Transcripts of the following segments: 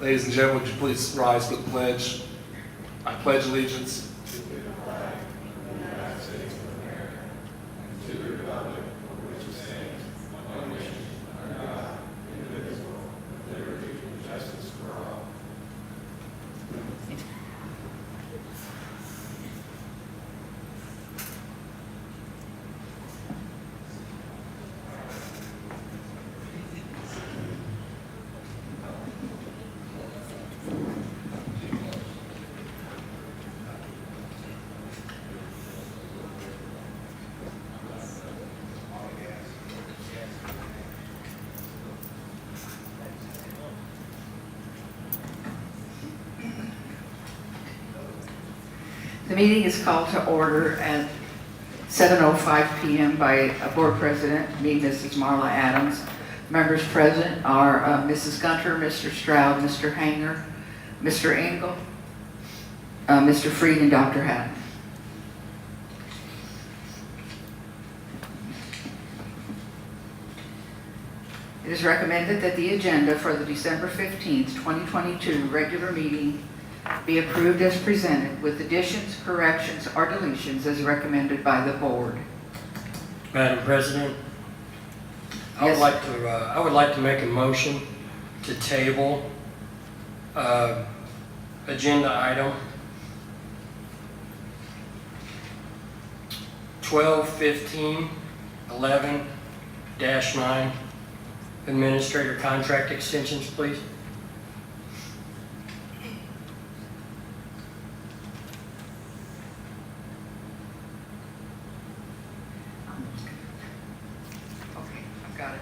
Ladies and gentlemen, would you please rise for the pledge? I pledge allegiance The meeting is called to order at 7:05 p.m. by a board president, me, Mrs. Marla Adams. Members present are Mrs. Gunter, Mr. Stroud, Mr. Hanger, Mr. Engel, Mr. Freed, and Dr. Hatton. It is recommended that the agenda for the December 15th, 2022 regular meeting be approved as presented with additions, corrections, or deletions as recommended by the board. Madam President, I Yes. would like to make a motion to table agenda item 12-15-11-9, administrator contract extensions, please. Okay, I've got it.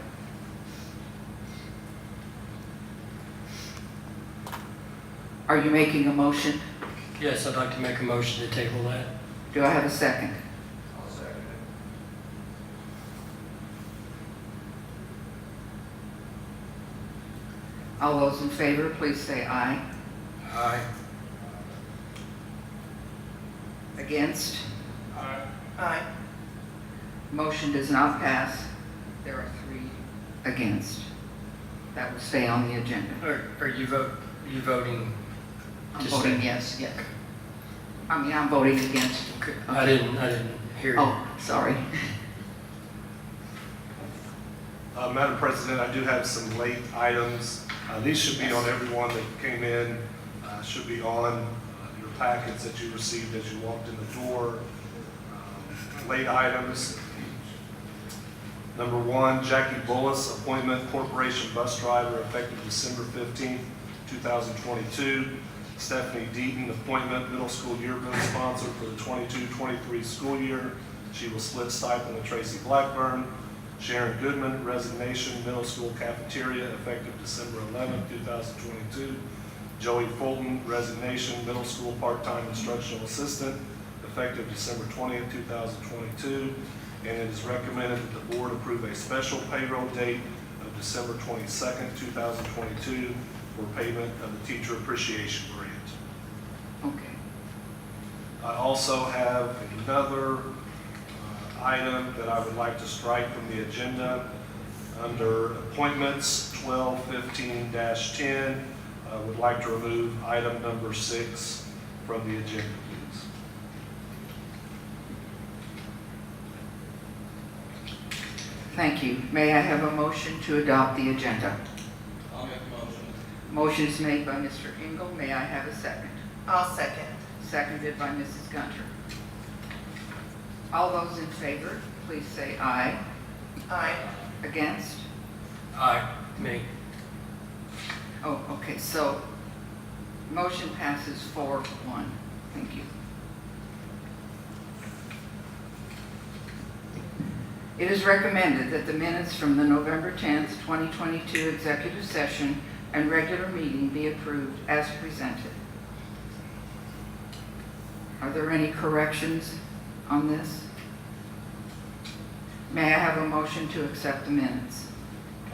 Are you making a motion? Yes, I'd like to make a motion to table that. Do I have a second? I'll second it. All those in favor, please say aye. Aye. Against? Aye. Aye. Motion does not pass. There are 3 against. That will stay on the agenda. Are you voting? I'm To voting stay. yes, yes. I'm voting against. Okay. I didn't hear you. Oh, sorry. Madam President, I do have some late items. These should be on everyone that came in, should be on your packets that you received as you walked in the door. Late items. Number 1, Jackie Bullis, appointment corporation bus driver effective December 15th, 2022. Stephanie Deaton, appointment middle school yearbook sponsor for the 22-23 school year. She will split stipend with Tracy Blackburn. Sharon Goodman, resignation, middle school cafeteria, effective December 11th, 2022. Joey Fulton, resignation, middle school part-time instructional assistant, effective December 20th, 2022. And it is recommended that the board approve a special payroll date of December 22nd, 2022 for payment of the teacher appreciation grant. Okay. I also have another item that I would like to strike from the agenda. Under appointments 12-15-10, I would like to remove item number 6 from the agenda, please. Thank you. May I have a motion to adopt the agenda? I'll make a motion. Motion is made by Mr. Engel. May I have a second? I'll second. Seconded by Mrs. Gunter. All those in favor, please say aye. Aye. Against? Aye. Me. Oh, okay, so motion passes 4-1. Thank you. It is recommended that the minutes from the November 10th, 2022 executive session and regular meeting be approved as presented. Are there any corrections on this? May I have a motion to accept the minutes?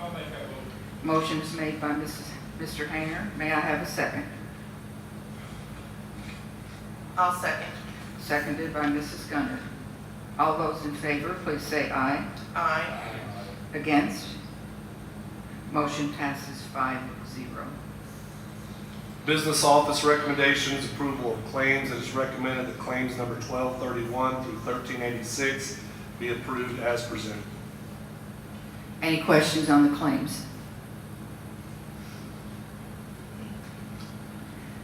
I'll make that motion. Motion is made by Mr. Hanger. May I have a second? I'll second. Seconded by Mrs. Gunter. All those in favor, please say aye. Aye. Against? Motion passes 5-0. Business office recommendations, approval of claims. It is recommended that claims number 1231 through 1386 be approved as presented. Any questions on the claims?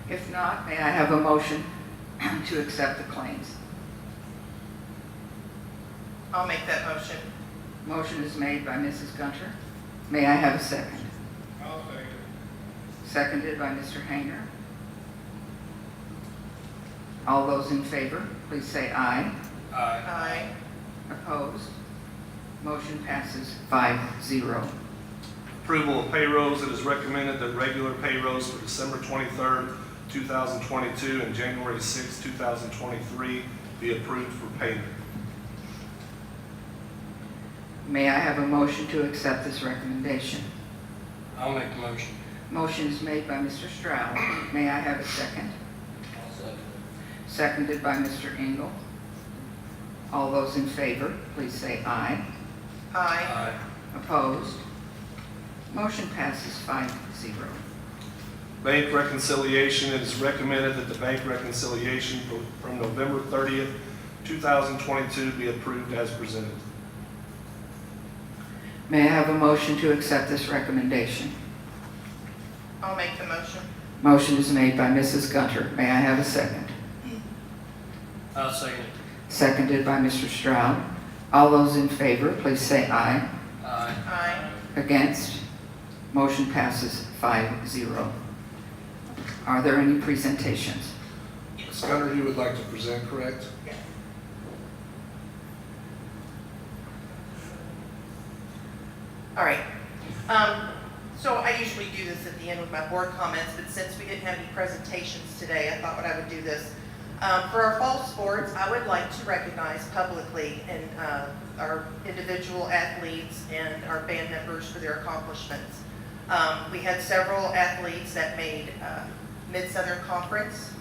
If not, may I have a motion to accept the claims? I'll make that motion. Motion is made by Mrs. Gunter. May I have a second? I'll second. Seconded by Mr. Hayner. All those in favor, please say aye. Aye. Aye. Opposed? Motion passes 5-0. Approval of payrolls. It is recommended that regular payrolls for December 23rd, 2022 and January 6, 2023 be approved for payment. May I have a motion to accept this recommendation? I'll make the motion. Motion is made by Mr. Stroud. May I have a second? I'll second. Seconded by Mr. Engel. All those in favor, please say aye. Aye. Opposed? Motion passes 5-0. Bank reconciliation. It is recommended that the bank reconciliation from November 30th, 2022 be approved as presented. May I have a motion to accept this recommendation? I'll make the motion. Motion is made by Mrs. Gunter. May I have a second? I'll second it. Seconded by Mr. Stroud. All those in favor, please say aye. Aye. Aye. Against? Motion passes 5-0. Are there any presentations? Ms. Gunter, you would like to present, correct? Yes. All right. So I usually do this at the end with my board comments, but since we didn't have any presentations today, I thought what I would do this. For our fall sports, I would like to recognize publicly our individual athletes and our band members for their accomplishments. We had several athletes that made Mid-Southern Conference,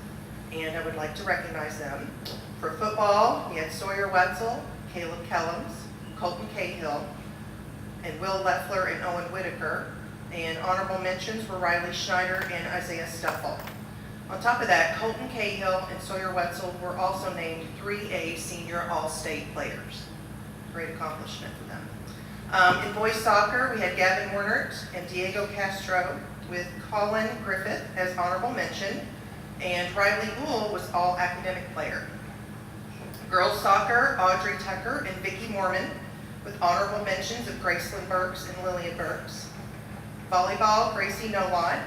and I would like to recognize them. For football, we had Sawyer Wetzel, Caleb Kellums, Colton Cahill, and Will Leffler and Owen Whitaker. And honorable mentions were Riley Schneider and Isaiah Stuffle. On top of that, Colton Cahill and Sawyer Wetzel were also named 3A Senior All-State players. Great accomplishment for them. In boys soccer, we had Gavin Wernert and Diego Castro with Colin Griffith as honorable mention, and Riley Gould was all academic player. Girls soccer, Audrey Tucker and Vicki Mormon with honorable mentions of Gracelyn Burks and Lillian Burks. Volleyball, Gracie Nowad,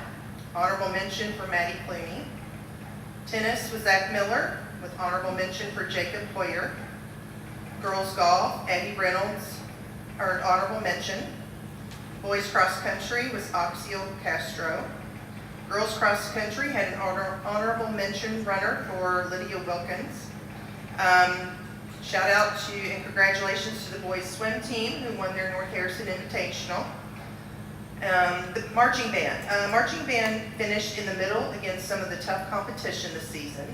honorable mention for Maddie Clooney. Tennis was Zach Miller with honorable mention for Jacob Hoyer. Girls golf, Eddie Reynolds earned honorable mention. Boys cross country was Oxio Castro. Girls cross country had an honorable mention runner for Lydia Wilkins. Shout out to and congratulations to the boys swim team who won their North Harrison Invitational. The marching band. Marching band finished in the middle against some of the tough competition this season.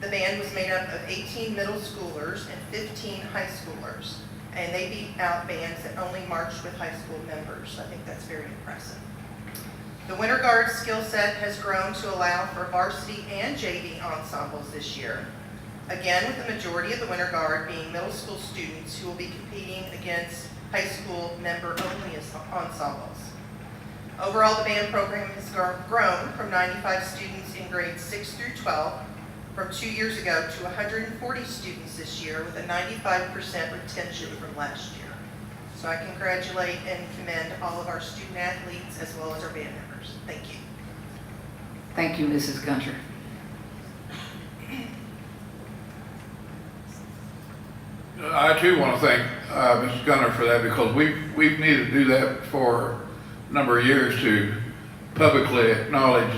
The band was made up of 18 middle schoolers and 15 high schoolers, and they beat out bands that only marched with high school members. I think that's very impressive. The Winter Guard skill set has grown to allow for varsity and JV ensembles this year. Again, with the majority of the Winter Guard being middle school students who will be competing against high school member-only ensembles. Overall, the band program has grown from 95 students in grades 6 through 12 from 2 years ago to 140 students this year with a 95% retention from last year. So I congratulate and commend all of our student athletes as well as our band members. Thank you. Thank you, Mrs. Gunter. I too want to thank Mrs. Gunner for that, because we've needed to do that for a number of years to publicly acknowledge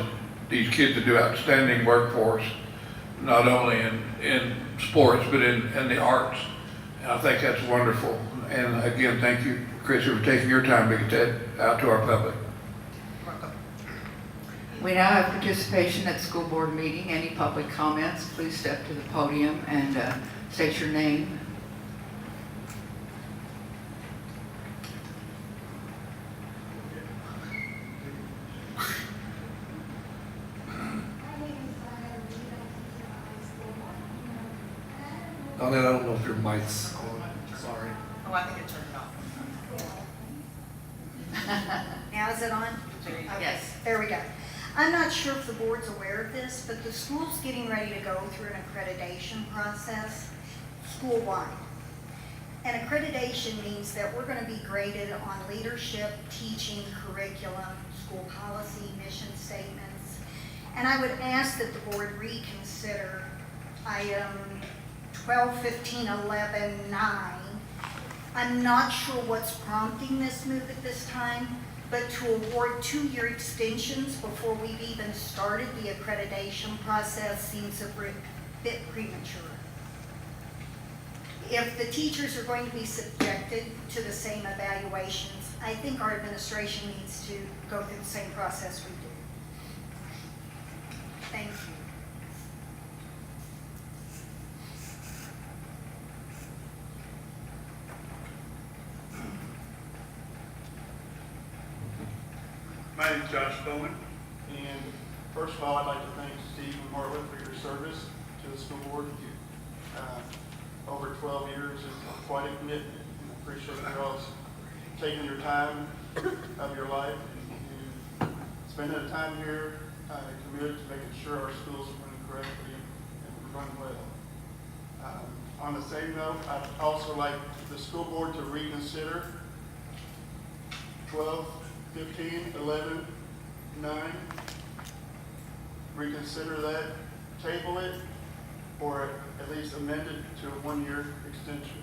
these kids that do outstanding work for us, not only in sports but in the arts. And I think that's wonderful. And again, thank you, Chris, for taking your time to get that out to our public. Welcome. We now have participation at school board meeting. Any public comments, please step to the podium and state your name. Donette, I don't know if your mic's on, sorry. Oh, I think I turned it off. Now is it on? Okay, Yes. there we go. I'm not sure if the board's aware of this, but the school's getting ready to go through an accreditation process school-wide. And accreditation means that we're gonna be graded on leadership, teaching, curriculum, school policy, mission statements. And I would ask that the board reconsider item 12, 15, 11, 9. I'm not sure what's prompting this move at this time, but to award 2-year extensions before we've even started the accreditation process seems a bit premature. If the teachers are going to be subjected to the same evaluations, I think our administration needs to go through the same process we do. Thank you. My name is Josh Bowman, and first of all, I'd like to thank Steve and Marla for your service to the school board. Over 12 years is quite a commitment, and I appreciate you all taking your time of your life and spending the time here committed to making sure our schools are running correctly and run well. On the same note, I'd also like the school board to reconsider 12, 15, 11, 9, reconsider that, table it, or at least amend it to a 1-year extension.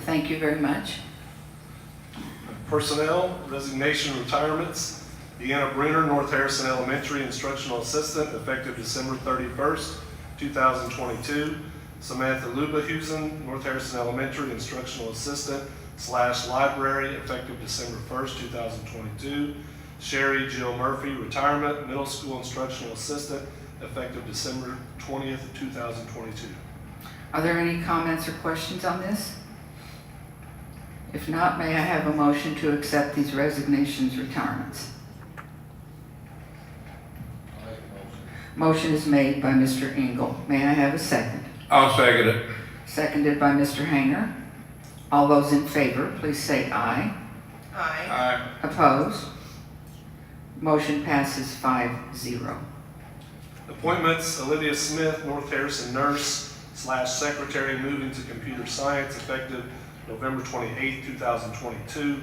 Thank you very much. Personnel, resignation, retirements. Deanna Bruner, North Harrison Elementary Instructional Assistant, effective December 31st, 2022. Samantha Lubahusen, North Harrison Elementary Instructional Assistant / Library, effective December 1st, 2022. Sherry Jill Murphy, retirement, Middle School Instructional Assistant, effective December 20th, 2022. Are there any comments or questions on this? If not, may I have a motion to accept these resignations, retirements? Motion is made by Mr. Engel. May I have a second? I'll second it. Seconded by Mr. Hanger. All those in favor, please say aye. Aye. Aye. Opposed? Motion passes 5-0. Appointments, Olivia Smith, North Harrison Nurse / Secretary, moving to Computer Science, effective November 28, 2022.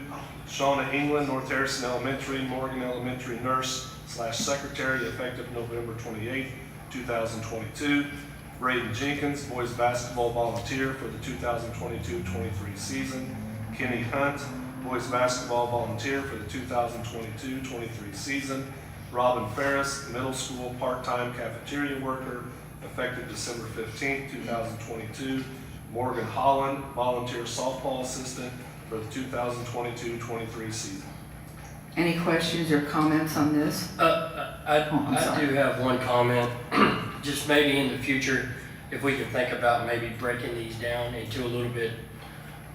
Shauna England, North Harrison Elementary, Morgan Elementary Nurse / Secretary, effective November 28, 2022. Braden Jenkins, Boys Basketball Volunteer for the 2022-23 season. Kenny Hunt, Boys Basketball Volunteer for the 2022-23 season. Robin Ferris, Middle School Part-Time Cafeteria Worker, effective December 15, 2022. Morgan Holland, Volunteer Softball Assistant for the 2022-23 season. Any questions or comments on this? I'm I sorry. do have one comment. Just maybe in the future, if we can think about maybe breaking these down into a little bit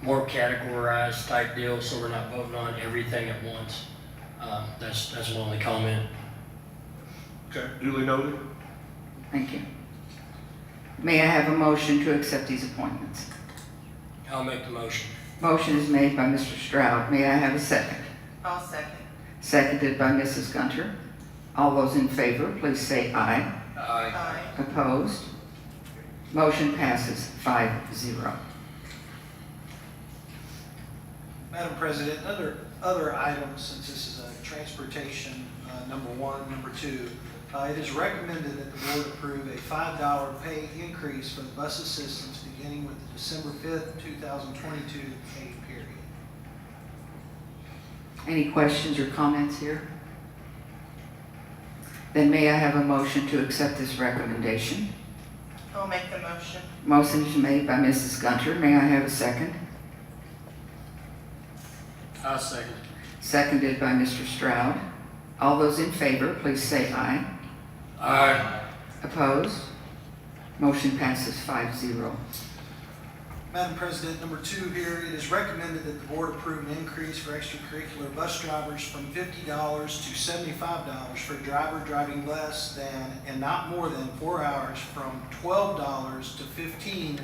more categorized type deal, so we're not voting on everything at once. That's my only comment. Okay, duly noted. Thank you. May I have a motion to accept these appointments? I'll make the motion. Motion is made by Mr. Stroud. May I have a second? I'll second. Seconded by Mrs. Gunter. All those in favor, please say aye. Aye. Aye. Opposed? Motion passes 5-0. Madam President, other items, since this is a transportation, number 1, number 2, it is recommended that the board approve a $5 pay increase for the bus assistants beginning with the December 5th, 2022 pay period. Any questions or comments here? Then may I have a motion to accept this recommendation? I'll make the motion. Motion is made by Mrs. Gunter. May I have a second? I'll second. Seconded by Mr. Stroud. All those in favor, please say aye. Aye. Opposed? Motion passes 5-0. Madam President, number 2 here, it is recommended that the board approve an increase for extracurricular bus drivers from $50 to $75 for a driver driving less than and not more than 4 hours, from $12 to $15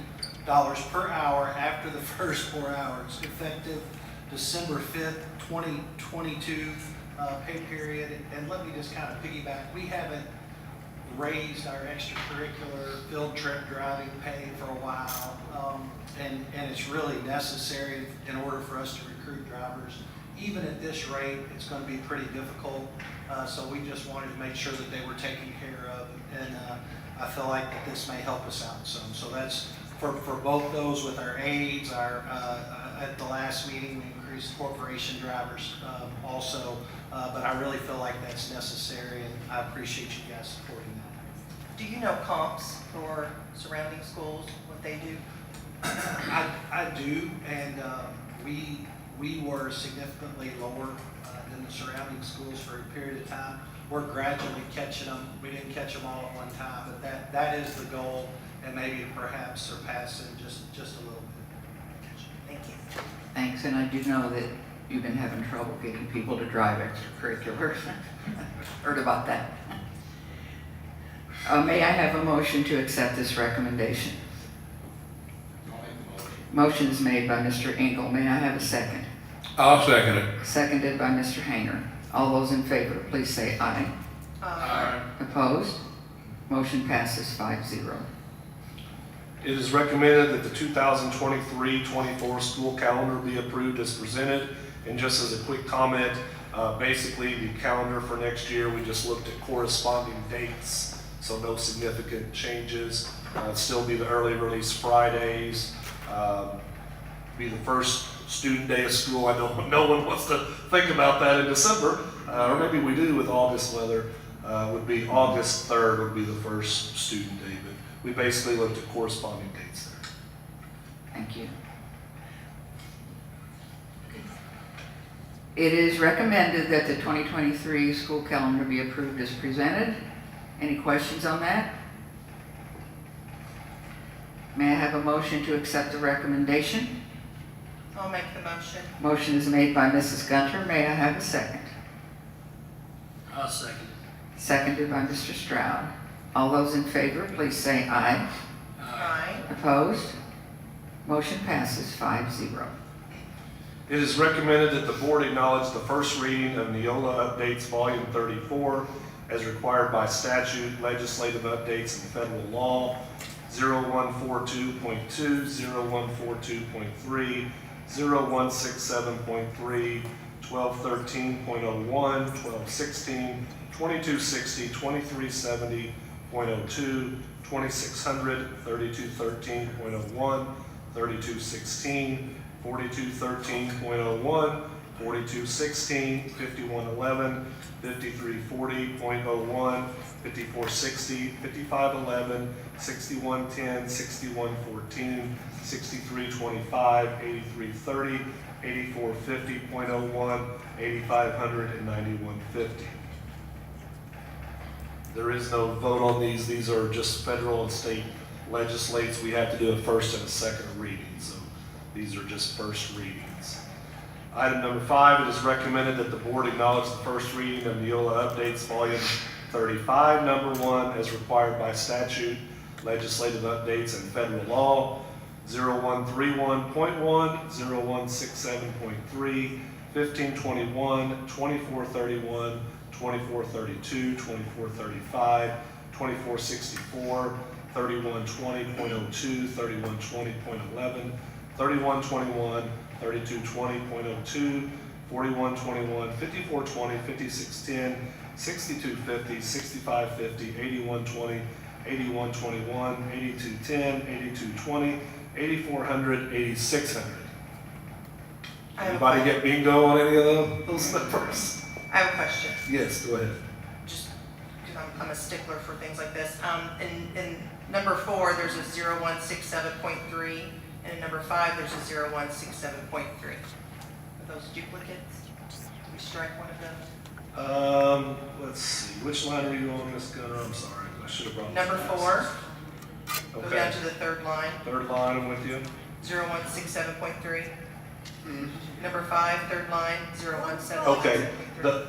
per hour after the first 4 hours, effective December 5th, 2022 pay period. And let me just kind of piggyback. We haven't raised our extracurricular field trip driving pay for a while, and it's really necessary in order for us to recruit drivers. Even at this rate, it's going to be pretty difficult, so we just wanted to make sure that they were taken care of, and I feel like that this may help us out some. So that's for both those with our aides. At the last meeting, we increased corporation drivers also, but I really feel like that's necessary, and I appreciate you guys supporting that. Do you know comps for surrounding schools, what they do? I do, and we were significantly lower than the surrounding schools for a period of time. We're gradually catching them. We didn't catch them all at one time, but that is the goal, and maybe perhaps surpass it just a little bit. Thank you. Thanks, and I do know that you've been having trouble getting people to drive extracurriculars. Heard about that. May I have a motion to accept this recommendation? Motion is made by Mr. Engel. May I have a second? I'll second it. Seconded by Mr. Hayner. All those in favor, please say aye. Opposed? Motion passes 5-0. It is recommended that the 2023-24 school calendar be approved as presented. And just as a quick comment, basically the calendar for next year, we just looked at corresponding dates, so no significant changes. Still be the early release Fridays, be the first student day of school. I know no one wants to think about that in December, or maybe we do with August weather. Would be August 3rd would be the first student day, but we basically looked at corresponding dates there. Thank you. It is recommended that the 2023 school calendar be approved as presented. Any questions on that? May I have a motion to accept the recommendation? I'll make the motion. Motion is made by Mrs. Gunter. May I have a second? I'll second it. Seconded by Mr. Stroud. All those in favor, please say aye. Aye. Opposed? Motion passes 5-0. It is recommended that the board acknowledge the first reading of Neola Updates Volume 34 as required by statute, legislative updates, and federal law, 0142.2, 0142.3, 0167.3, 1213.01, 1216, 2260, 2370.02, 2600, 3213.01, 3216, 4213.01, 4216, 5111, 5340.01, 5460, 5511, 6110, 6114, 6325, 8330, 8450.01, 8500, and 9150. There is no vote on these. These are just federal and state legislates. We have to do a first and a second reading, so these are just first readings. Item number 5, it is recommended that the board acknowledge the first reading of Neola Updates Volume 35, number 1, as required by statute, legislative updates, and federal law, 0131.1, 0167.3, 1521, 2431, 2432, 2435, 2464, 3120.02, 3120.11, 3121, 3220.02, 4121, 5420, 5610, 6250, 6550, 8120, 8121, 8210, 8220, 8400, 8600. Anybody get bingo on any of those numbers? I have a question, Yes, go ahead. just because I'm a stickler for things like this. In number 4, there's a 0167.3, and in number 5, there's a 0167.3. Are those duplicates? Do we strike one of them? Let's see, which line are you on, Ms. Gunner? I'm sorry, I should have brought. Number my 4, glasses. go Okay, down to the 3rd line. third line, I'm with you. 0167.3. Number 5, third line, 0177.3. Okay,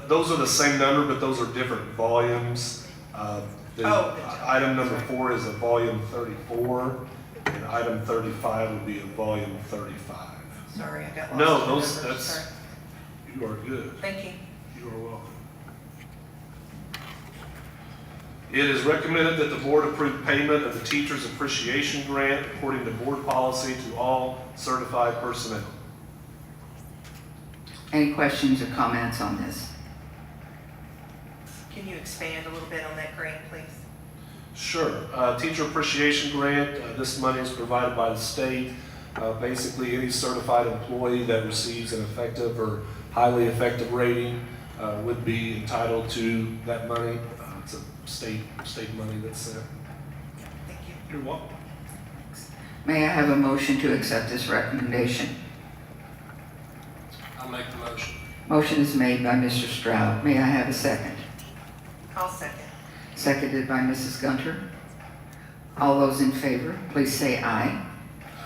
those are the same number, but those are different volumes. Item number 4 is a volume 34, and item 35 would be a volume 35. Sorry, I got lost. No, in the those, numbers. that's, Sorry. you are good. Thank you. You are welcome. It is recommended that the board approve payment of the Teacher's Appreciation Grant according to board policy to all certified personnel. Any questions or comments on this? Can you expand a little bit on that grant, please? Sure. Teacher Appreciation Grant, this money is provided by the state. Basically, any certified employee that receives an effective or highly effective rating would be entitled to that money. It's a state money that's sent. Thank you. You're welcome. May I have a motion to accept this recommendation? I'll make the motion. Motion is made by Mr. Stroud. May I have a second? I'll second. Seconded by Mrs. Gunter. All those in favor, please say aye.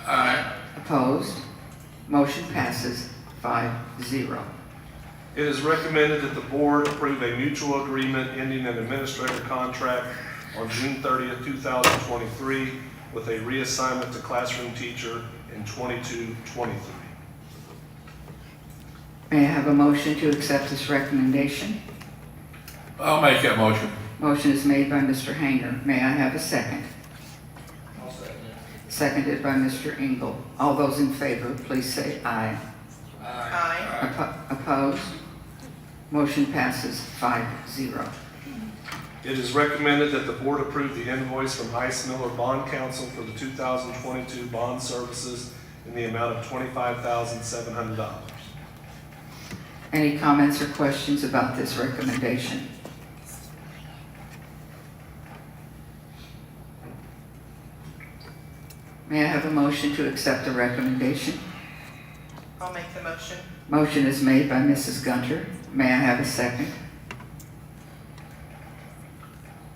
Aye. Opposed? Motion passes 5-0. It is recommended that the board approve a mutual agreement ending an administrator contract on June 30th, 2023 with a reassignment to classroom teacher in 22-23. May I have a motion to accept this recommendation? I'll make that motion. Motion is made by Mr. Hayner. May I have a second? I'll second it. Seconded by Mr. Engel. All those in favor, please say aye. Aye. Opposed? Motion passes 5-0. It is recommended that the board approve the invoice from Ice Miller Bond Council for the 2022 bond services in the amount of $25,700. Any comments or questions about this recommendation? May I have a motion to accept the recommendation? I'll make the motion. Motion is made by Mrs. Gunter. May I have a second?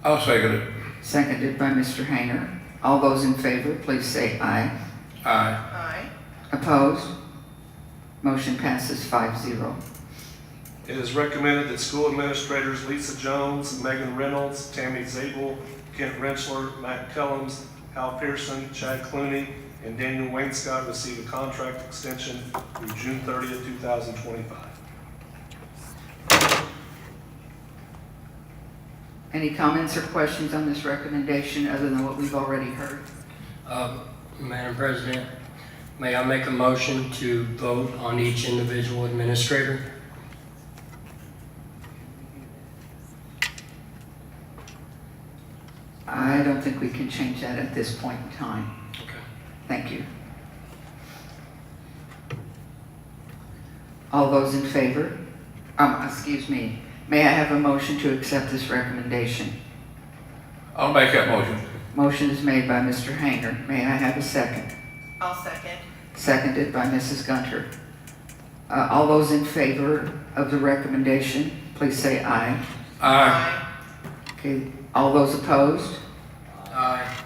I'll second it. Seconded by Mr. Hayner. All those in favor, please say aye. Aye. Aye. Opposed? Motion passes 5-0. It is recommended that school administrators Lisa Jones, Megan Reynolds, Tammy Zabel, Kent Rensselaer, Matt Kellums, Hal Pearson, Chad Clooney, and Daniel Wainscott receive a contract extension through June 30th, 2025. Any comments or questions on this recommendation other than what we've already heard? Madam President, may I make a motion to vote on each individual administrator? I don't think we can change that at this point in time. Okay. Thank you. All those in favor? Excuse me. May I have a motion to accept this recommendation? I'll make that motion. Motion is made by Mr. Hayner. May I have a second? I'll second. Seconded by Mrs. Gunter. All those in favor of the recommendation, please say aye. Aye. Okay. All those opposed? Aye.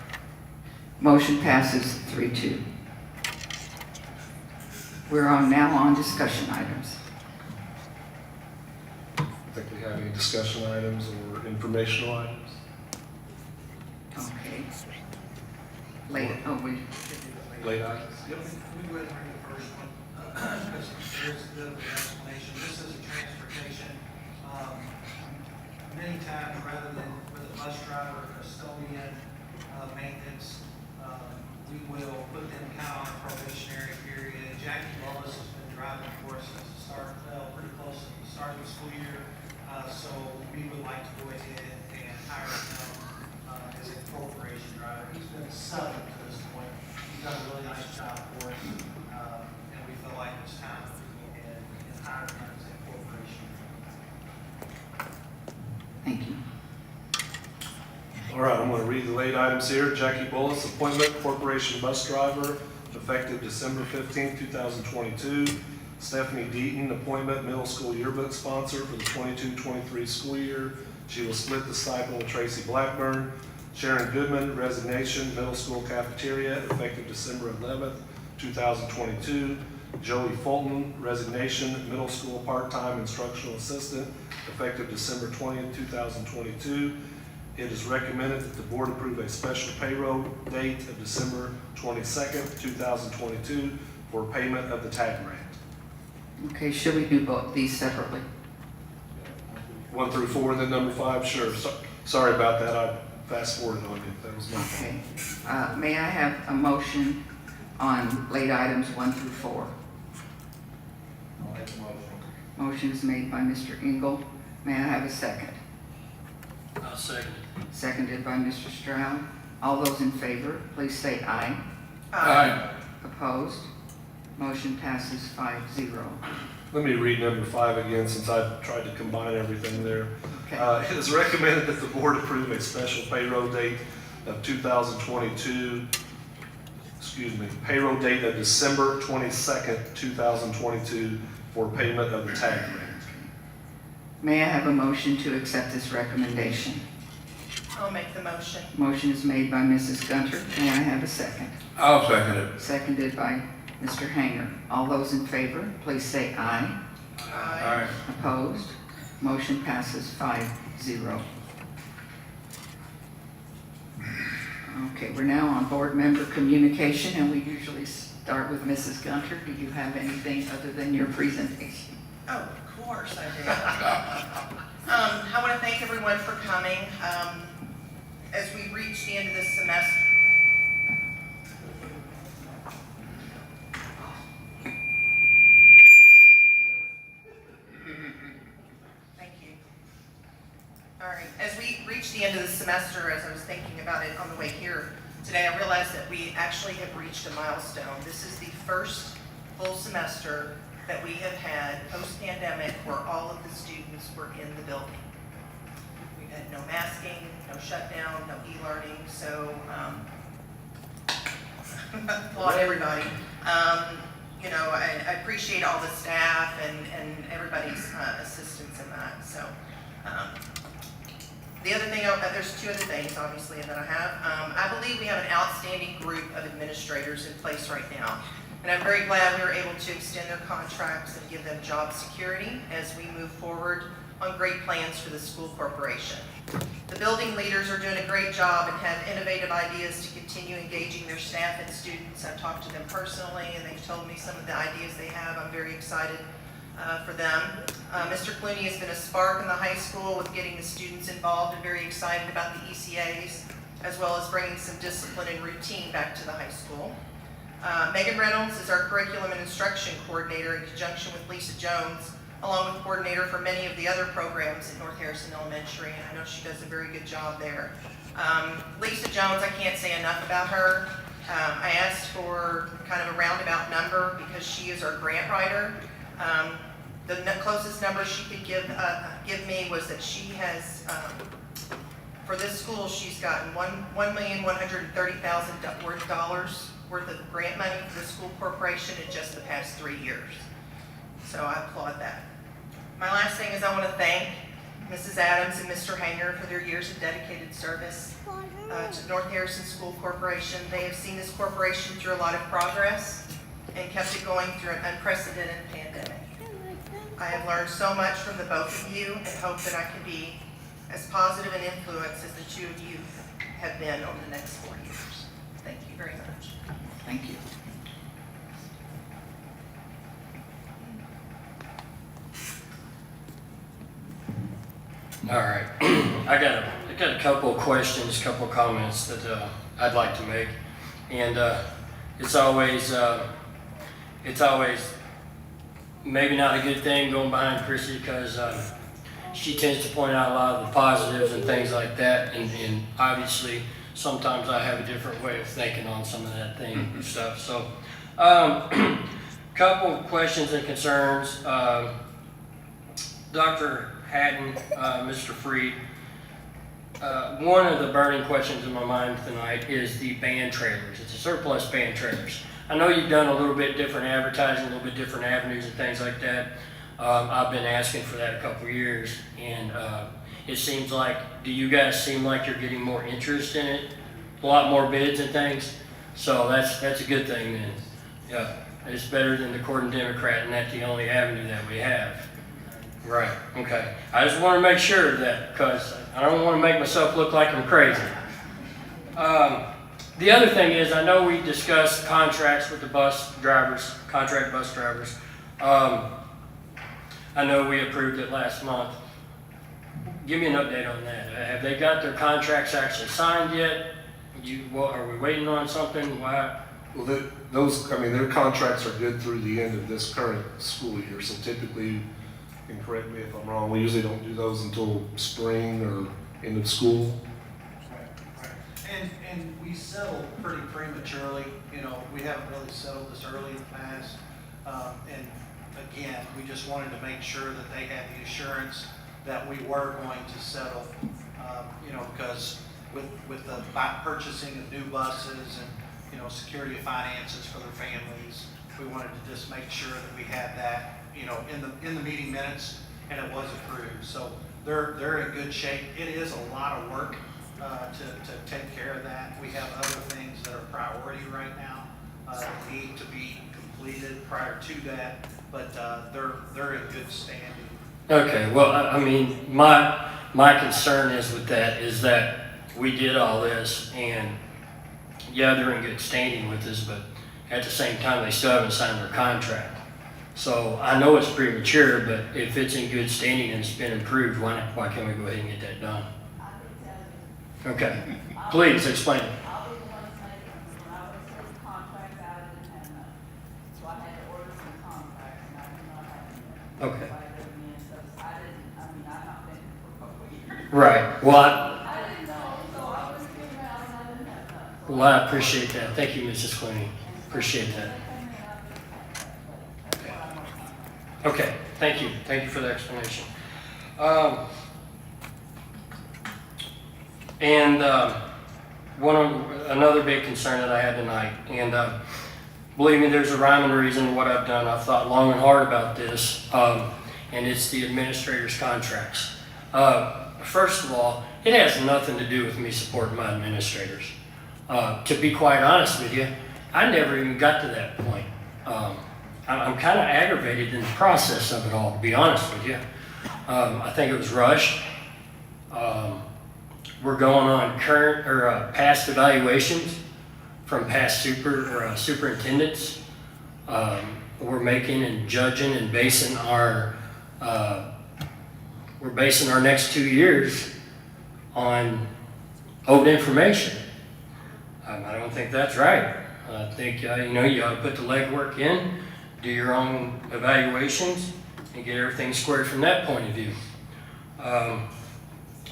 Motion passes 3-2. We're now on discussion items. I think we have any discussion items or informational items? Okay. Late, Late items? Yep. We go ahead and bring the first one, because there's a bit of an explanation. This is a transportation. Many times, rather than with a bus driver, custodian, maintenance, we will put them kind of on a probationary period. Jackie Wallace has been driving for us since the start, pretty close to the start of the school year. So we would like to go ahead and hire him as a corporation driver. He's been subbing to this point. He's done a really nice job for us, and we feel like it's time to go ahead and hire him as a corporation. thank you. All right, I'm going to read the late items here. Jackie Bullis, appointment, corporation bus driver, effective December 15th, 2022. Stephanie Deaton, appointment, middle school yearbook sponsor for the 22-23 school year. She will split the stipend with Tracy Blackburn. Sharon Goodman, resignation, middle school cafeteria, effective December 11th, 2022. Joey Fulton, resignation, middle school part-time instructional assistant, effective December 20th, 2022. It is recommended that the board approve a special payroll date of December 22nd, 2022 for payment of the tag grant. Okay, should we do both these separately? 1 through 4, then number 5, sure. Sorry about that, I fast forwarded on you. That was my fault. Okay. May I have a motion on late items 1 through 4? I'll make a motion. Motion is made by Mr. Engel. May I have a second? I'll second it. Seconded by Mr. Stroud. All those in favor, please say aye. Aye. Opposed? Motion passes 5-0. Let me read number 5 again, since I tried to combine everything there. Okay. It is recommended that the board approve a special payroll date of 2022, payroll date of December 22nd, 2022 for payment of the tag grant. May I have a motion to accept this recommendation? I'll make the motion. Motion is made by Mrs. Gunter. May I have a second? I'll second it. Seconded by Mr. Hanger. All those in favor, please say aye. Aye. Opposed? Motion passes 5-0. Okay, we're now on board member communication, and we usually start with Mrs. Gunter. Do you have anything other than your presentation? Oh, of course I do. I want to thank everyone for coming. As we reach the end of this semester, thank you. All right, as we reach the end of the semester, as I was thinking about it on the way here today, I realized that we actually have reached a milestone. This is the first full semester that we have had post-pandemic where all of the students were in the building. We had no masking, no shutdown, no e-learning, so applaud everybody. I appreciate all the staff and everybody's assistance in that. So the other thing, there's 2 other things obviously that I have. I believe we have an outstanding group of administrators in place right now. And I'm very glad we were able to extend their contracts and give them job security as we move forward on great plans for the school corporation. The building leaders are doing a great job and have innovative ideas to continue engaging their staff and students. I've talked to them personally and they've told me some of the ideas they have. I'm very excited for them. Mr. Clooney has been a spark in the high school with getting the students involved and very excited about the ECAs, as well as bringing some discipline and routine back to the high school. Megan Reynolds is our curriculum and instruction coordinator in conjunction with Lisa Jones, along with coordinator for many of the other programs at North Harrison Elementary, and I know she does a very good job there. Lisa Jones, I can't say enough about her. I asked for kind of a roundabout number because she is our grant writer. The closest number she could give me was that she has, for this school, she's gotten $1,130,000 worth of grant money for the school corporation in just the past 3 years. So I applaud that. My last thing is I want to thank Mrs. Adams and Mr. Hanger for their years of dedicated service to North Harrison School Corporation. They have seen this corporation through a lot of progress and kept it going through an unprecedented pandemic. I have learned so much from the both of you and hope that I can be as positive an influence as the 2 of you have been over the next 4 years. Thank you very much. Thank you. All right. I got a couple of questions, couple of comments that I'd like to make, and it's always maybe not a good thing going behind Chrissy because she tends to point out a lot of the positives and things like that, and obviously sometimes I have a different way of thinking on some of that thing and stuff. So, couple of questions and concerns. Dr. Hatton, Mr. Freed, one of the burning questions in my mind tonight is the band trailers. It's a surplus band trailers. I know you've done a little bit different advertising, a little bit different avenues and things like that. I've been asking for that a couple of years, and it seems like, do you guys seem like you're getting more interest in it? A lot more bids and things? So that's a good thing then. Yeah, it's better than the court and Democrat, and that's the only avenue that we have. Right, okay. I just want to make sure of that, because I don't want to make myself look like I'm crazy. The other thing is, I know we discussed contracts with the bus drivers, contract bus drivers. I know we approved it last month. Give me an update on that. Have they got their contracts actually signed yet? Are we waiting on something? Why? Well, their contracts are good through the end of this current school year, so typically, and correct me if I'm wrong, we usually don't do those until spring or end of school. And we settled pretty prematurely, you know, we haven't really settled this early in the past. And again, we just wanted to make sure that they had the assurance that we were going to settle, you know, because with the purchasing of new buses and, you know, security of finances for their families, we wanted to just make sure that we had that, you know, in the meeting minutes, and it was approved. So they're in good shape. It is a lot of work to take care of that. We have other things that are priority right now that need to be completed prior to that, but they're in good standing. Okay, well, I mean, my concern is with that is that we did all this, and yeah, they're in good standing with us, but at the same time, they still haven't signed their contract. So I know it's premature, but if it's in good standing and it's been approved, why can't we go ahead and get that done? Okay, please explain. I'll be the one to make it. When I was taking contracts out, I didn't have enough. So I had to order some contracts, and I did not have enough. Okay. So I didn't, I've not been for a couple of years. Right, well, I didn't know, so I was giving out, and I didn't have enough. So I appreciate that. Thank you, Mrs. Clooney. Appreciate that. Okay, thank you. Thank you for the explanation. Another big concern that I had tonight, and believe me, there's a rhyme and reason to what I've done. I've thought long and hard about this, and it's the administrators' contracts. First of all, it has nothing to do with me supporting my administrators. To be quite honest with you, I never even got to that point. I'm kind of aggravated in the process of it all, to be honest with you. I think it was rushed. We're going on current or past evaluations from past superintendents. We're making and judging and basing our next 2 years on old information. I don't think that's right. I think you ought to put the legwork in, do your own evaluations, and get everything squared from that point of view.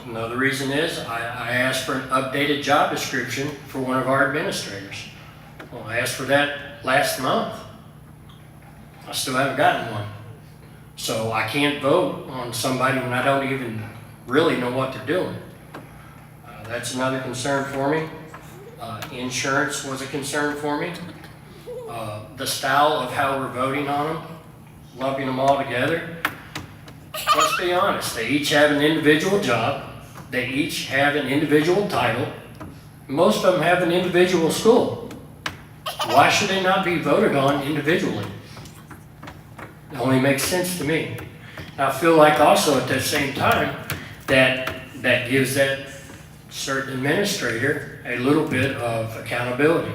Another reason is I asked for an updated job description for one of our administrators. Well, I asked for that last month. I still haven't gotten one. So I can't vote on somebody when I don't even really know what they're doing. That's another concern for me. Insurance was a concern for me. The style of how we're voting on them, lumping them all together. Let's be honest, they each have an individual job. They each have an individual title. Most of them have an individual school. Why should they not be voted on individually? It only makes sense to me. I feel like also at the same time that gives that certain administrator a little bit of accountability,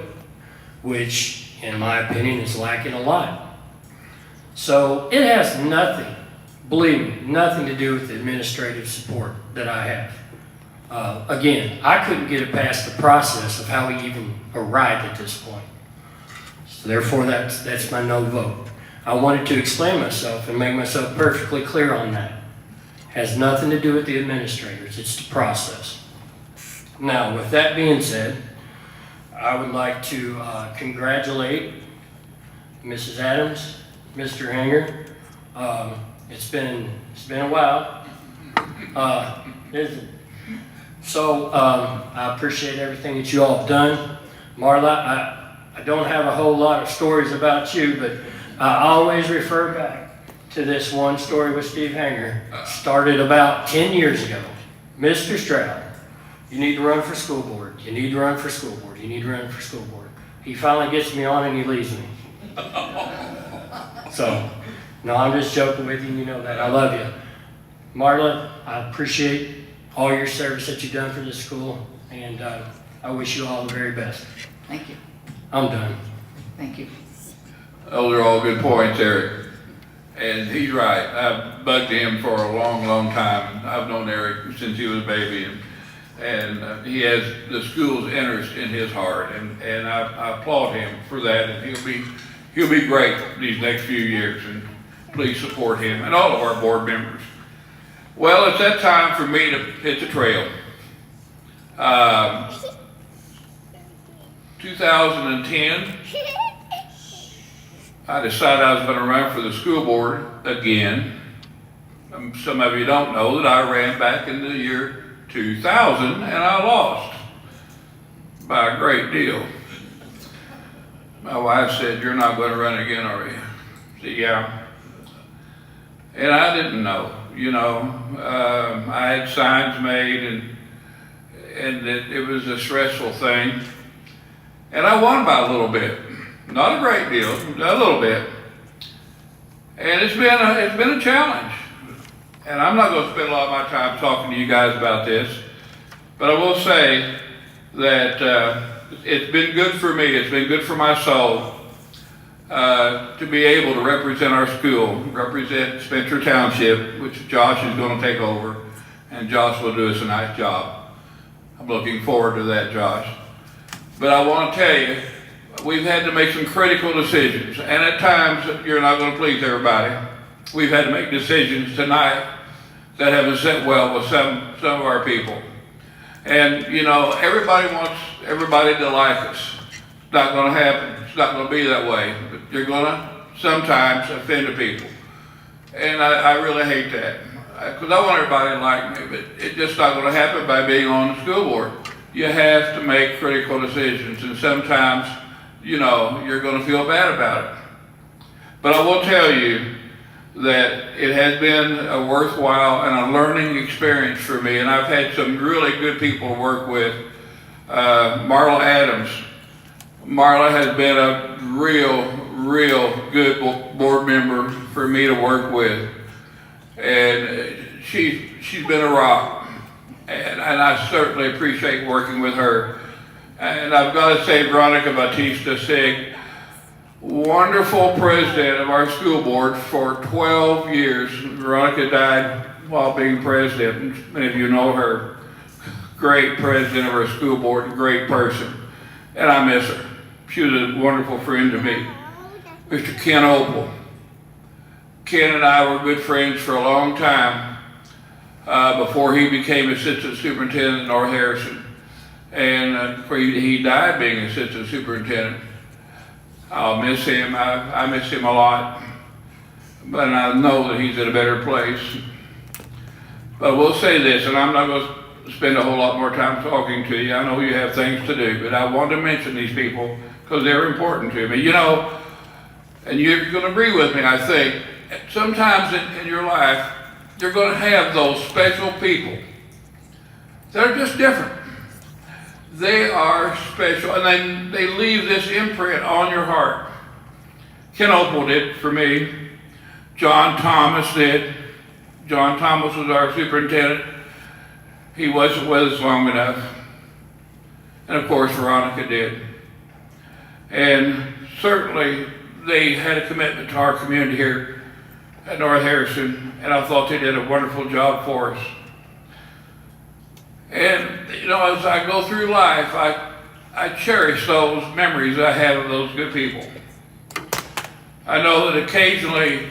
which in my opinion is lacking a lot. So it has nothing, believe me, nothing to do with the administrative support that I have. Again, I couldn't get it past the process of how we even arrived at this point. So therefore, that's my no vote. I wanted to explain myself and make myself perfectly clear on that. Has nothing to do with the administrators, it's the process. Now, with that being said, I would like to congratulate Mrs. Adams, Mr. Hanger. It's been a while, isn't it? So I appreciate everything that you all have done. Marla, I don't have a whole lot of stories about you, but I always refer back to this one story with Steve Hanger. Started about 10 years ago. Mr. Stroud, you need to run for school board. You need to run for school board. You need to run for school board. He finally gets me on and he leaves me. So, no, I'm just joking with you, you know that, I love you. Marla, I appreciate all your service that you've done for this school, and I wish you all the very best. Thank you, I'm done. thank you. Those are all good points, Eric. And he's right. I've bugged him for a long, long time. I've known Eric since he was a baby, and he has the school's interest in his heart, and I applaud him for that. And he'll be great these next few years. And please support him and all of our board members. Well, it's that time for me to hit the trail. 2010. I decided I was going to run for the school board again. Some of you don't know that I ran back in the year 2000 and I lost by a great deal. My wife said, "You're not going to run again, are you?" I said, "Yeah." And I didn't know, you know. I had signs made and it was a stressful thing. And I won by a little bit. Not a great deal, a little bit. And it's been a challenge. And I'm not going to spend a lot of my time talking to you guys about this, but I will say that it's been good for me, it's been good for my soul to be able to represent our school, represent Spencer Township, which Josh is going to take over, and Josh will do us a nice job. I'm looking forward to that, Josh. But I want to tell you, we've had to make some critical decisions, and at times you're not going to please everybody. We've had to make decisions tonight that haven't set well with some of our people. And you know, everybody wants everybody to like us. It's not going to happen. It's not going to be that way. But you're going to sometimes offend the people, and I really hate that because I want everybody to like me, but it's just not going to happen by being on the school board. You have to make critical decisions, and sometimes, you know, you're going to feel bad about it. But I will tell you that it has been a worthwhile and a learning experience for me, and I've had some really good people to work with. Marla Adams. Marla has been a real good board member for me to work with, and she's been a rock. And I certainly appreciate working with her. And I've got to say, Veronica Batista Sig, wonderful president of our school board for 12 years. Veronica died while being president. Many of you know her. Great president of our school board, great person. And I miss her. She was a wonderful friend to me. Mr. Ken Opal. Ken and I were good friends for a long time. Before he became assistant superintendent in North Harrison. And he died being assistant superintendent. I'll miss him. I miss him a lot. But I know that he's in a better place. But we'll say this, and I'm not going to spend a whole lot more time talking to you. I know you have things to do, but I want to mention these people because they're important to me. You know, and you're going to agree with me, I think, sometimes in your life, you're going to have those special people that are just different. They are special, and then they leave this imprint on your heart. Ken Opal did for me. John Thomas did. John Thomas was our superintendent. He wasn't with us long enough. And of course, Veronica did. And certainly, they had a commitment to our community here at North Harrison, and I thought they did a wonderful job for us. And, you know, as I go through life, I cherish those memories I have of those good people. I know that occasionally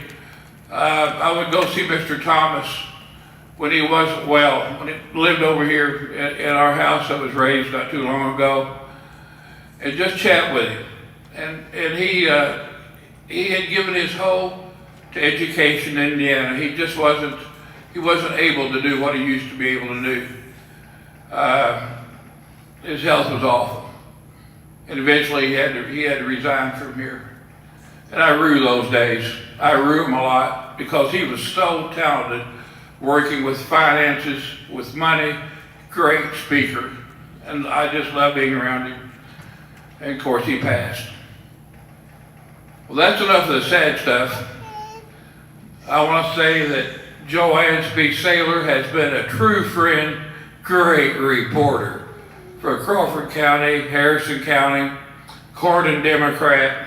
I would go see Mr. Thomas when he wasn't well, when he lived over here in our house I was raised not too long ago, and just chat with him. And he had given his whole to education in Indiana. He just wasn't able to do what he used to be able to do. His health was awful. And eventually he had to resign from here. And I rue those days. I rue him a lot because he was so talented working with finances, with money, great speaker. And I just love being around him. And of course he passed. Well, that's enough of the sad stuff. I want to say that Joanne Speak Saylor has been a true friend, great reporter for Crawford County, Harrison County, Corydon Democrat.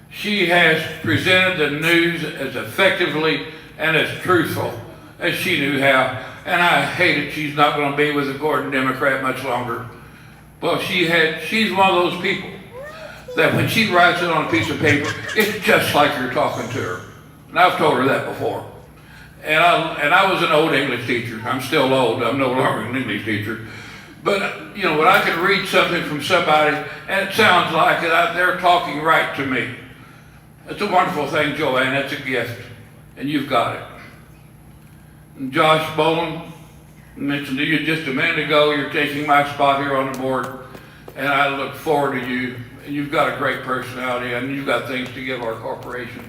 She has presented the news as effectively and as truthful as she knew how. And I hate it she's not going to be with the Corydon Democrat much longer. Well, she's one of those people that when she writes it on a piece of paper, it's just like you're talking to her. And I've told her that before. And I was an old English teacher. I'm still old. I'm no longer an English teacher. But, you know, when I can read something from somebody and it sounds like they're talking right to me. It's a wonderful thing, Joanne. That's a gift. And you've got it. And Josh Boland mentioned to you just a minute ago, you're taking my spot here on the board. And I look forward to you. And you've got a great personality and you've got things to give our corporation.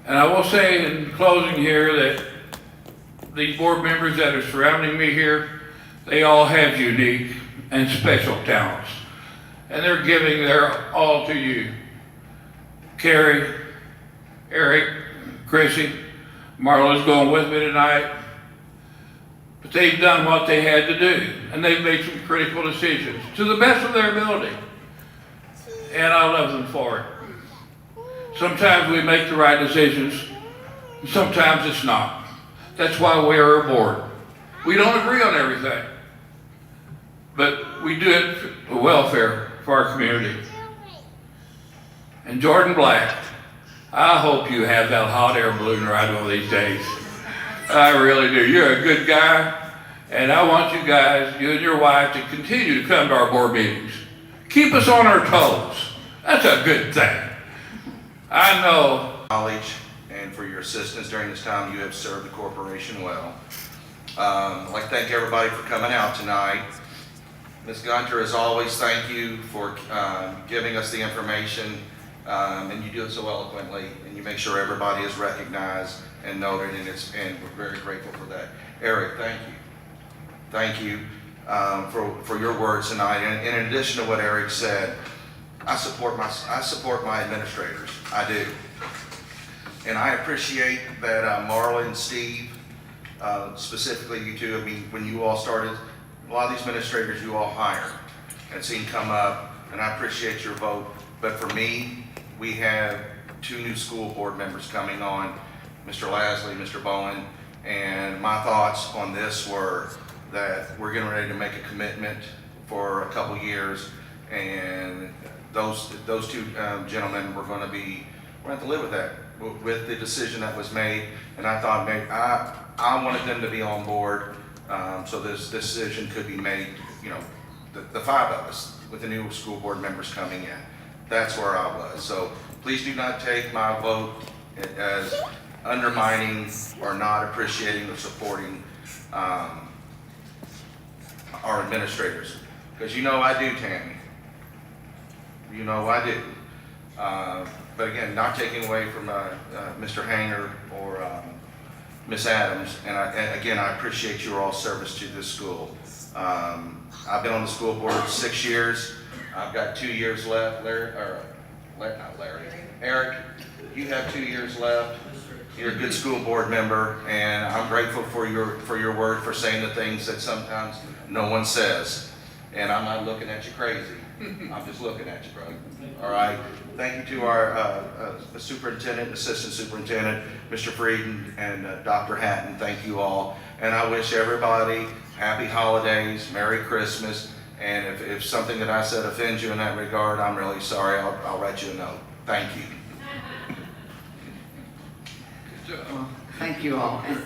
And I will say in closing here that these board members that are surrounding me here, they all have unique and special talents. And they're giving their all to you. Carrie, Eric, Chrissy, Marla's going with me tonight. But they've done what they had to do. And they've made some critical decisions to the best of their ability. And I love them for it. Sometimes we make the right decisions, and sometimes it's not. That's why we are a board. We don't agree on everything, but we do it for the welfare for our community. And Jordan Black, I hope you have that hot air balloon ride one of these days. I really do. You're a good guy, and I want you guys, you and your wife, to continue to come to our board meetings. Keep us on our toes. That's a good thing. I know. Knowledge and for your assistance during this time. You have served the corporation well. I'd like to thank everybody for coming out tonight. Ms. Gunter, as always, thank you for giving us the information, and you do it so eloquently, and you make sure everybody is recognized and noted, and we're very grateful for that. Eric, thank you. Thank you for your words tonight. And in addition to what Eric said, I support my administrators. I do. And I appreciate that Marla and Steve, specifically you two, I mean, when you all started, a lot of these administrators you all hired and seen come up, and I appreciate your vote. But for me, we have 2 new school board members coming on, Mr. Lasley, Mr. Bowen, and my thoughts on this were that we're getting ready to make a commitment for a couple years, and those 2 gentlemen were going to have to live with that, with the decision that was made. And I thought maybe I wanted them to be on board, so this decision could be made, you know, the 5 of us with the new school board members coming in. That's where I was. So please do not take my vote as undermining or not appreciating or supporting our administrators, because you know I do, Tammy. You know I do. But again, not taking away from Mr. Hanger or Miss Adams, and again, I appreciate your all service to this school. I've been on the school board 6 years. I've got 2 years left. Eric, you have 2 years left. You're a good school board member, and I'm grateful for your word, for saying the things that sometimes no one says. And I'm not looking at you crazy. I'm just looking at you, brother. All right. Thank you to our superintendent, assistant superintendent, Mr. Frieden, and Dr. Hatton. Thank you all. And I wish everybody happy holidays, Merry Christmas. And if something that I said offends you in that regard, I'm really sorry. I'll write you a note. Thank you. Well, thank you all. And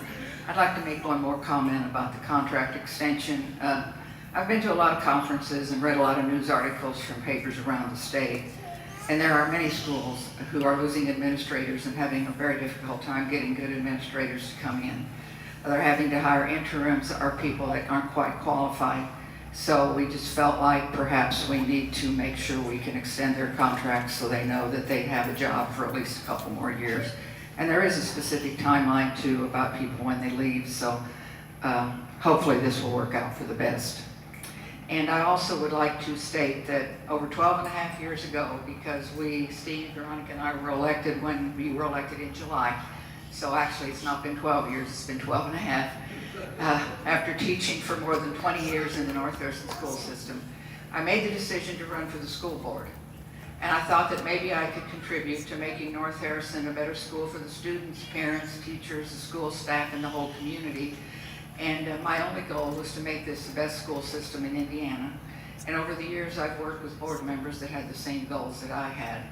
I'd like to make one more comment about the contract extension. I've been to a lot of conferences and read a lot of news articles from papers around the state. And there are many schools who are losing administrators and having a very difficult time getting good administrators to come in. They're having to hire interims or people that aren't quite qualified. So we just felt like perhaps we need to make sure we can extend their contracts so they know that they have a job for at least a couple more years. And there is a specific timeline too about people when they leave, so hopefully this will work out for the best. And I also would like to state that over 12 and a half years ago, because we, Steve, Veronica, and I were elected when we were elected in July, so actually it's not been 12 years, it's been 12 and a half, after teaching for more than 20 years in the North Harrison school system, I made the decision to run for the school board. And I thought that maybe I could contribute to making North Harrison a better school for the students, parents, teachers, the school staff, and the whole community. And my only goal was to make this the best school system in Indiana. And over the years, I've worked with board members that had the same goals that I had.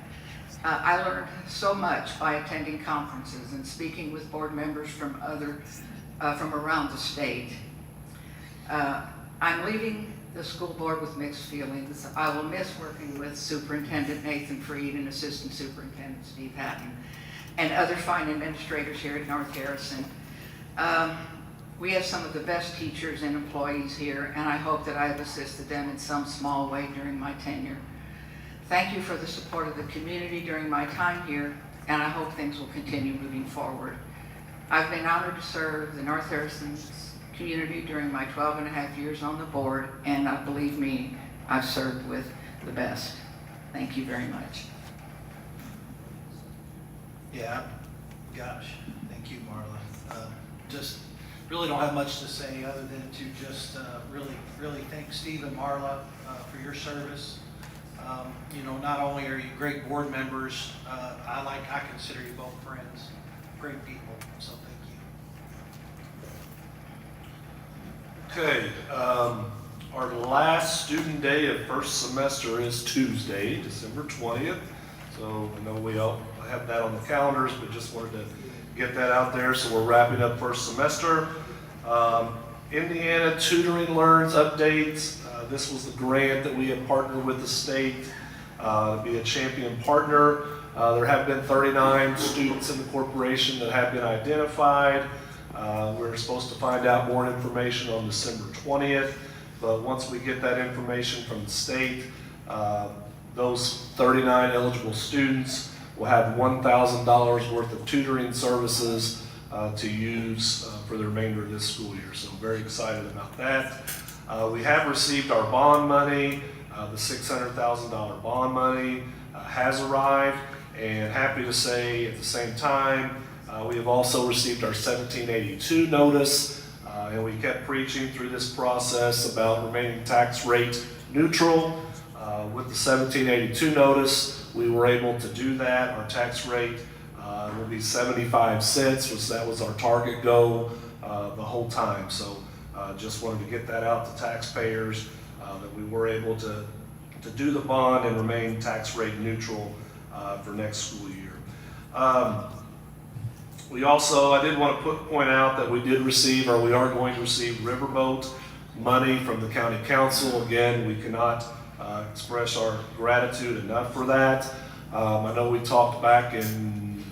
I learned so much by attending conferences and speaking with board members from around the state. I'm leaving the school board with mixed feelings. I will miss working with Superintendent Nathan Freed and Assistant Superintendent Steve Hatton and other fine administrators here at North Harrison. We have some of the best teachers and employees here, and I hope that I have assisted them in some small way during my tenure. Thank you for the support of the community during my time here, and I hope things will continue moving forward. I've been honored to serve the North Harrison community during my 12 and a half years on the board, and believe me, I've served with the best. Thank you very much. Yeah, gosh, thank you, Marla. Just really don't have much to say other than to just really thank Steve and Marla for your service. You know, not only are you great board members, I consider you both friends, great people, so thank you. Okay, our last student day of first semester is Tuesday, December 20th. So I know we all have that on the calendars, but just wanted to get that out there. So we're wrapping up first semester. Indiana Tutoring Learns updates. This was the grant that we had partnered with the state to be a champion partner. There have been 39 students in the corporation that have been identified. We're supposed to find out more information on December 20th, but once we get that information from the state, those 39 eligible students will have $1,000 worth of tutoring services to use for the remainder of this school year. So very excited about that. We have received our bond money. The $600,000 bond money has arrived, and happy to say at the same time, we have also received our 1782 notice, and we kept preaching through this process about remaining tax rate neutral. With the 1782 notice, we were able to do that. Our tax rate will be 75 cents, which that was our target goal the whole time. So just wanted to get that out to taxpayers, that we were able to do the bond and remain tax rate neutral for next school year. We also, I did want to point out that we did receive, or we are going to receive, riverboat money from the county council. Again, we cannot express our gratitude enough for that. I know we talked back in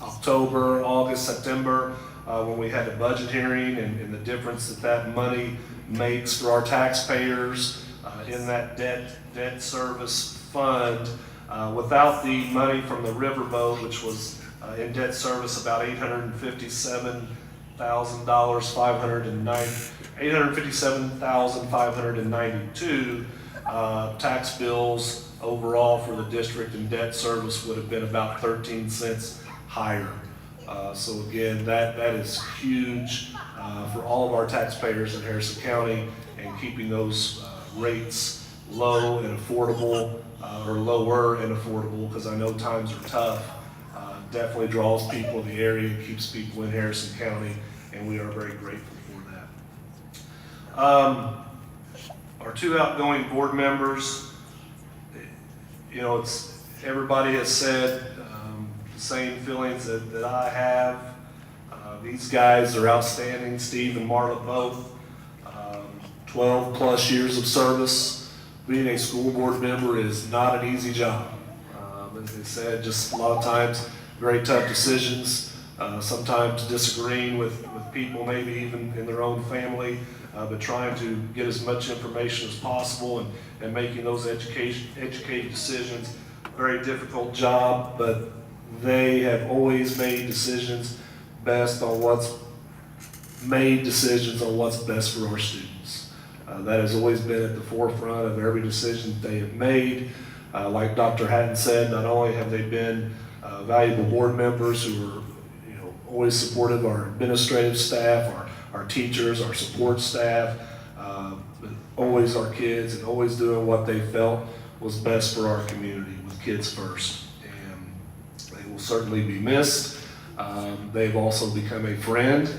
October, August, September, when we had the budget hearing and the difference that money makes for our taxpayers in that debt service fund. Without the money from the riverboat, which was in debt service about $857,592. Tax bills overall for the district in debt service would have been about 13 cents higher. So again, that is huge for all of our taxpayers in Harrison County, and keeping those rates low and affordable, or lower and affordable, because I know times are tough. Definitely draws people in the area, keeps people in Harrison County, and we are very grateful for that. Our two outgoing board members, you know, everybody has said the same feelings that I have. These guys are outstanding, Steve and Marla both. 12 plus years of service. Being a school board member is not an easy job. As they said, just a lot of times, very tough decisions, sometimes disagreeing with people, maybe even in their own family, but trying to get as much information as possible and making those educated decisions. Very difficult job, but they have always made decisions based on what's best for our students. That has always been at the forefront of every decision that they have made. Like Dr. Hatton said, not only have they been valuable board members who are, always supportive of our administrative staff, our teachers, our support staff, but always our kids, and always doing what they felt was best for our community, with kids first. And they will certainly be missed. They've also become a friend.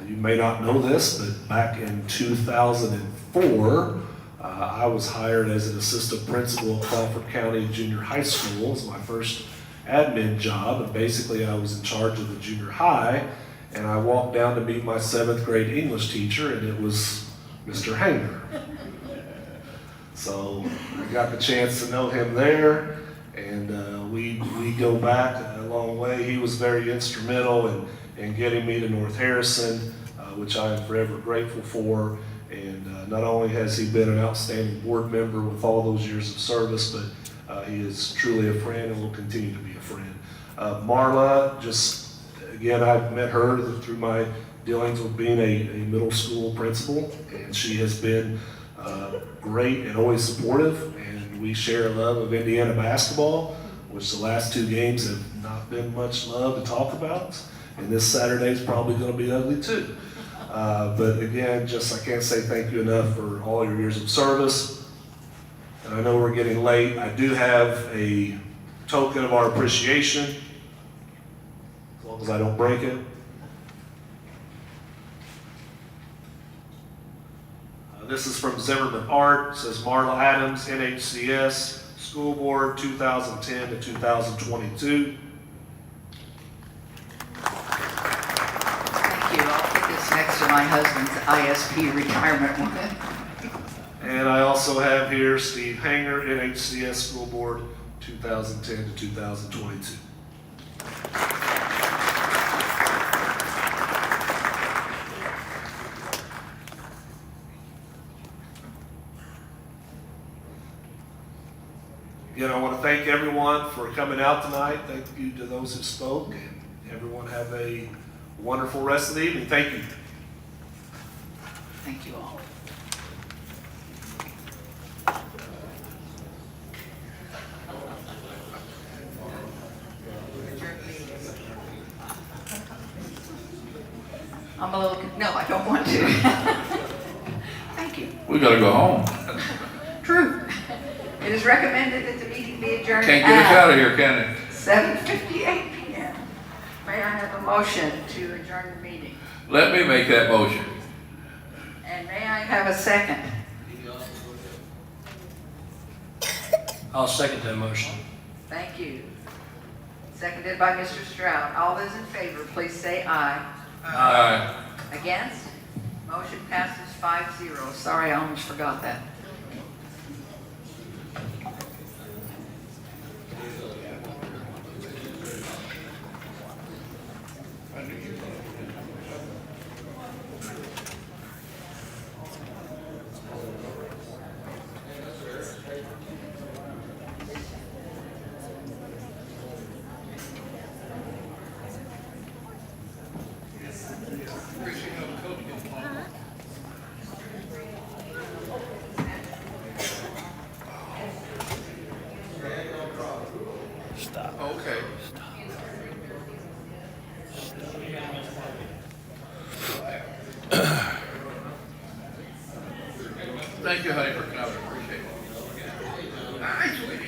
You may not know this, but back in 2004, I was hired as an assistant principal at Crawford County Junior High School. It was my first admin job, and basically I was in charge of the junior high, and I walked down to meet my 7th grade English teacher, and it was Mr. Hanger. So I got the chance to know him there, and we go back a long way. He was very instrumental in getting me to North Harrison, which I am forever grateful for. And not only has he been an outstanding board member with all those years of service, but he is truly a friend and will continue to be a friend. Marla, just again, I've met her through my dealings with being a middle school principal, and she has been great and always supportive, and we share a love of Indiana basketball, which the last 2 games have not been much love to talk about, and this Saturday is probably going to be ugly too. But again, I can't say thank you enough for all your years of service. And I know we're getting late. I do have a token of our appreciation, as long as I don't break it. This is from Zimmerman Art. It says Marla Adams, NHCS, School Board 2010 to 2022. Thank you. I'll put this next to my husband's ISP retirement one. And I also have here Steve Hanger, NHCS School Board 2010 to 2022. Again, I want to thank everyone for coming out tonight. Thank you to those who spoke, and everyone have a wonderful rest of the evening. Thank you. Thank you all. I'm a little, no, I don't want to. Thank you. We gotta go home. True. It is recommended that the meeting be adjourned Can't get us out of at here, can it? 7:58 p.m. May I have a motion to adjourn the meeting? Let me make that motion. And may I have a second? I'll second that motion. Thank you. Seconded by Mr. Stroud. All those in favor, please say aye. Aye. Against? Motion passes 5-0. Sorry, I almost forgot that. Okay. Thank you, honey, for coming. Appreciate it. Nice.